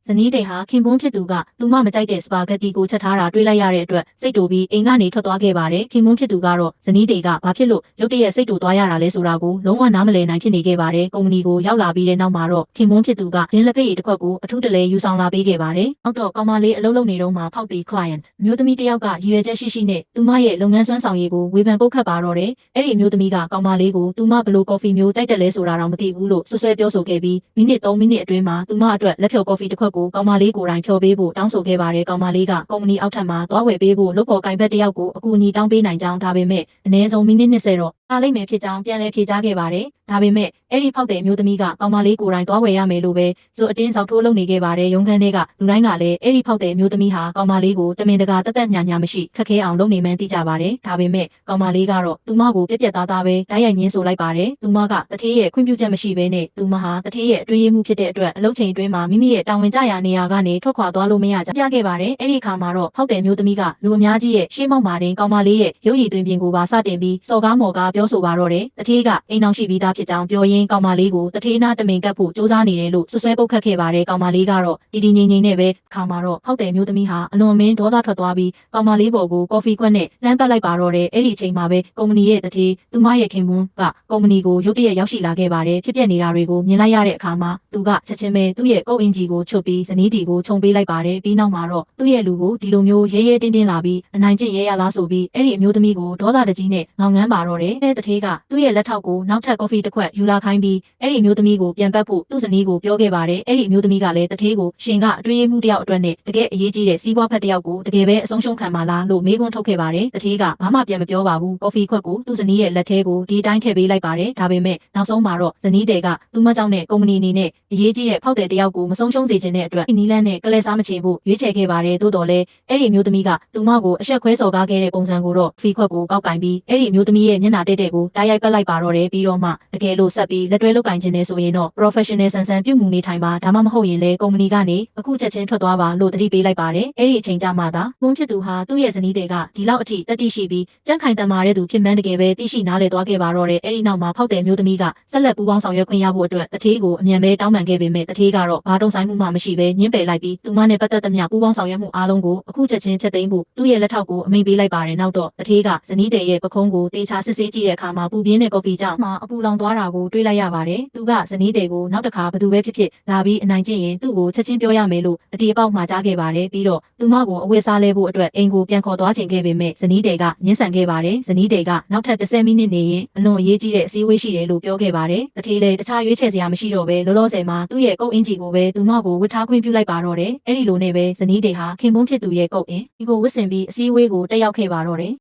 ဇနီးတေဟာခင်ပွန်းဖြစ်သူကသူမမကြိုက်တဲ့စပါဂက်တီကိုချက်ထားတာတွေးလိုက်ရတဲ့အတွက်စိတ်တူပြီးအိမ်ကနေထွက်သွားခဲ့ပါတယ်ခင်ပွန်းဖြစ်သူကတော့ဇနီးတေကဘာဖြစ်လို့ရုတ်တရက်စိတ်တူသွားရတာလဲဆိုတာကိုလုံးဝနားမလည်နိုင်ဖြစ်နေခဲ့ပါတယ်ကုမ္ပဏီကိုရောက်လာပြီးတဲ့နောက်မှာတော့ခင်ပွန်းဖြစ်သူကဂျင်းလက်ဖက်ရည်တစ်ခွက်ကိုအထူးတလဲယူဆောင်လာပေးခဲ့ပါတယ်နောက်တော့ကောင်မလေးအလုပ်လုပ်နေတော့မှဖောက်တီ client မျိုးသမီးတစ်ယောက်ကရည်ရွယ်ချက်ရှိရှိနဲ့သူမရဲ့လုပ်ငန်းစွမ်းဆောင်ရည်ကိုဝေဖန်ပုတ်ခတ်ပါတော့တယ်အဲ့ဒီမျိုးသမီးကကောင်မလေးကိုသူမဘလို့ကော်ဖီမျိုးကြိုက်တယ်လဲဆိုတာတော့မသိဘူးလို့ဆွဆွဲပြောဆိုခဲ့ပြီးမိနစ်3မိနစ်အတွင်းမှာသူမအတွက်လက်ဖြော်ကော်ဖီတစ်ခွက်ကိုကောင်မလေးကိုယ်တိုင်ဖြော်ပေးဖို့တောင်းဆိုခဲ့ပါတယ်ကောင်မလေးကကုမ္ပဏီအောက်ထပ်မှာသွားဝယ်ပေးဖို့လုပ်ဖော်ကိုင်ဘက်တစ်ယောက်ကိုအကူအညီတောင်းပေးနိုင်ကြောင်းဒါပေမဲ့အနည်းဆုံးမိနစ်20တော့အားလိမ့်မယ်ဖြစ်ကြောင်းပြန်လည်ဖြေကြားခဲ့ပါတယ်ဒါပေမဲ့အဲ့ဒီဖောက်တဲ့အမျိုးသမီးကကောင်မလေးကိုယ်တိုင်သွားဝယ်ရမယ်လို့ပဲဆိုအတင်းဆောက်ထိုးလုပ်နေခဲ့ပါတယ်ရုံးခန်းတွေကလူတိုင်းကလည်းအဲ့ဒီဖောက်တဲ့အမျိုးသမီးဟာကောင်မလေးကိုတမင်တကာတက်တက်ညာညာမရှိခက်ခဲအောင်လုပ်နေမှန်းသိကြပါတယ်ဒါပေမဲ့ကောင်မလေးကတော့သူမကိုပြက်ပြက်သားသားပဲတိုက်ရိုက်ညင်းဆိုလိုက်ပါတယ်သူမကတထေးရဲ့ခွင့်ပြုချက်မရှိဘဲနဲ့သူမဟာတထေးရဲ့အတွေးရမှုဖြစ်တဲ့အတွက်အလုပ်ချိန်အတွင်းမှာမိမိရဲ့တာဝန်ကျရာနေရာကနေထွက်ခွာသွားလို့မရကြပြခဲ့ပါတယ်အဲ့ဒီအခါမှာတော့ဖောက်တဲ့အမျိုးသမီးကလူအများကြီးရဲ့ရှေးမောက်မာတင်ကောင်မလေးရဲ့ရုပ်ရည်သွင်းပြင်ကိုပါစတင်ပြီးစော်ကားမော်ကားပြောဆိုပါတော့တယ်တထေးကအိမ်အောင်ရှိပြီးသားဖြစ်ကြောင်းပြောရင်းကောင်မလေးကိုတထေးနာတမင်ကပ်ဖို့စူးစမ်းနေတယ်လို့ဆွဆွဲပုတ်ခတ်ခဲ့ပါတယ်ကောင်မလေးကတော့တီတီငိမ့်ငိမ့်နဲ့ပဲခါမှာတော့ဖောက်တဲ့အမျိုးသမီးဟာအလွန်မင်းဒေါသထွက်သွားပြီးကောင်မလေးပေါ်ကိုကော်ဖီခွက်နဲ့လှမ်းပတ်လိုက်ပါတော့တယ်အဲ့ဒီအချိန်မှာပဲကုမ္ပဏီရဲ့တထေးသူမရဲ့ခင်ပွန်းကကုမ္ပဏီကိုရုတ်တရက်ရောက်ရှိလာခဲ့ပါတယ်ဖြစ်ပျက်နေတာတွေကိုမြင်လိုက်ရတဲ့အခါမှာသူကချက်ချင်းပဲသူ့ရဲ့ကုတ်အင်ဂျီကိုချွတ်ပြီးဇနီးတီကိုခြုံပေးလိုက်ပါတယ်ပြီးနောက်မှာတော့သူ့ရဲ့လူကိုဒီလိုမျိုးရဲရဲတင်းတင်းလာပြီးအနိုင်ကျင့်ရဲရလားဆိုပြီးအဲ့ဒီအမျိုးသမီးကိုဒေါသတကြီးနဲ့ငေါငန်းပါတော့တယ်တဲ့တထေးကသူ့ရဲ့လက်ထောက်ကိုနောက်ထပ်ကော်ဖီတစ်ခွက်ယူလာခိုင်းပြီးအဲ့ဒီအမျိုးသမီးကိုပြန်ပတ်ဖို့သူ့ဇနီးကိုပြောခဲ့ပါတယ်အဲ့ဒီအမျိုးသမီးကလည်းတထေးကိုရှင်ကအတွေးမှုတယောက်အတွက်နဲ့တကယ်အရေးကြီးတဲ့စီးပွားဖက်တယောက်ကိုတကယ်ပဲအဆုံးရှုံးခံပါလားလို့မေးခွန်းထုတ်ခဲ့ပါတယ်တထေးကဘာမှပြန်မပြောပါဘူးကော်ဖီခွက်ကိုသူ့ဇနီးရဲ့လက်ထဲကိုဒီတိုင်းထည့်ပေးလိုက်ပါတယ်ဒါပေမဲ့နောက်ဆုံးမှာတော့ဇနီးတဲ့ကသူမကြောင့်နဲ့ကုမ္ပဏီအနေနဲ့အရေးကြီးတဲ့ဖောက်တဲ့တယောက်ကိုမဆုံးရှုံးစေချင်တဲ့အတွက်နီလန်းနဲ့ကလဲစားမချေဖို့ရွေးချယ်ခဲ့ပါတယ်သို့တော်လည်းအဲ့ဒီအမျိုးသမီးကသူမကိုအဆက်ခွဲစော်ကားခဲ့တဲ့ပုံစံကိုတော့ဖီခွက်ကိုကောက်ကင်ပြီးအဲ့ဒီအမျိုးသမီးရဲ့မျက်နှာတက်တဲ့ကိုတိုက်ရိုက်ပတ်လိုက်ပါတော့တယ်ပြီးတော့မှတကယ်လို့ဆက်ပြီးလက်တွဲလုပ်ကင်ခြင်းနဲ့ဆိုရင်တော့ professional ဆန်ဆန်ပြုမှုနေထိုင်ပါဒါမှမဟုတ်ရင်လည်းကုမ္ပဏီကနေအခုချက်ချင်းထွက်သွားပါလို့တတိပေးလိုက်ပါတယ်အဲ့ဒီအချိန်ကြမှာသာမွန်းဖြစ်သူဟာသူ့ရဲ့ဇနီးတွေကဒီလောက်အထိတက်တိရှိပြီးကြန့်ခိုင်တမာတဲ့သူဖြစ်မှန်းတကယ်ပဲသိရှိနားလည်သွားခဲ့ပါတော့တယ်အဲ့ဒီနောက်မှာဖောက်တဲ့မျိုးသမီးကဆက်လက်ပူးပေါင်းဆောင်ရွက်ခွင့်ရဖို့အတွက်တထေးကိုအမြန်ပဲတောင်းပန်ခဲ့ပေမဲ့တထေးကတော့ဘာတုံဆိုင်မှုမှမရှိပဲညှင်းပယ်လိုက်ပြီးသူမနဲ့ပတ်သက်သမျှပူးပေါင်းဆောင်ရွက်မှုအားလုံးကိုအခုချက်ချင်းဖျက်သိမ်းဖို့သူ့ရဲ့လက်ထောက်ကိုအမိန့်ပေးလိုက်ပါတယ်နောက်တော့တထေးကဇနီးတဲ့ရဲ့ပခုံးကိုတေချာစစ်ဆေးကြည့်တဲ့အခါမှာပူပြင်းတဲ့ကော်ဖီကြောင့်မှအပူလောင်သွားတာကိုတွေးလိုက်ရပါတယ်သူကဇနီးတဲ့ကိုနောက်တစ်ခါဘသူပဲဖြစ်ဖြစ်လာပြီးအနိုင်ကျင့်ရင်သူ့ကိုချက်ချင်းပြောရမယ်လို့အတီးအပေါက်မှာကြားခဲ့ပါတယ်ပြီးတော့သူမကိုအဝတ်စားလဲဖို့အတွက်အိမ်ကိုပြန်ခေါ်သွားခြင်းခဲ့ပေမဲ့ဇနီးတဲ့ကညှင်းဆန်ခဲ့ပါတယ်ဇနီးတဲ့ကနောက်ထပ်10မိနစ်နေရင်အလွန်အရေးကြီးတဲ့အစည်းအဝေးရှိတယ်လို့ပြောခဲ့ပါတယ်တထေးလည်းတခြားရွေးချယ်စရာမရှိတော့ပဲလောလောဆယ်မှာသူ့ရဲ့ကုတ်အင်ဂျီကိုပဲသူမကိုဝတ်ထားခွင့်ပြုလိုက်ပါတော့တယ်အဲ့ဒီလိုနဲ့ပဲဇနီးတဲ့ဟာခင်ပွန်းဖြစ်သူရဲ့ကုတ်အင်ဒီကိုဝတ်ဆင်ပြီးအစည်းအဝေးကိုတက်ရောက်ခဲ့ပါတော့တယ်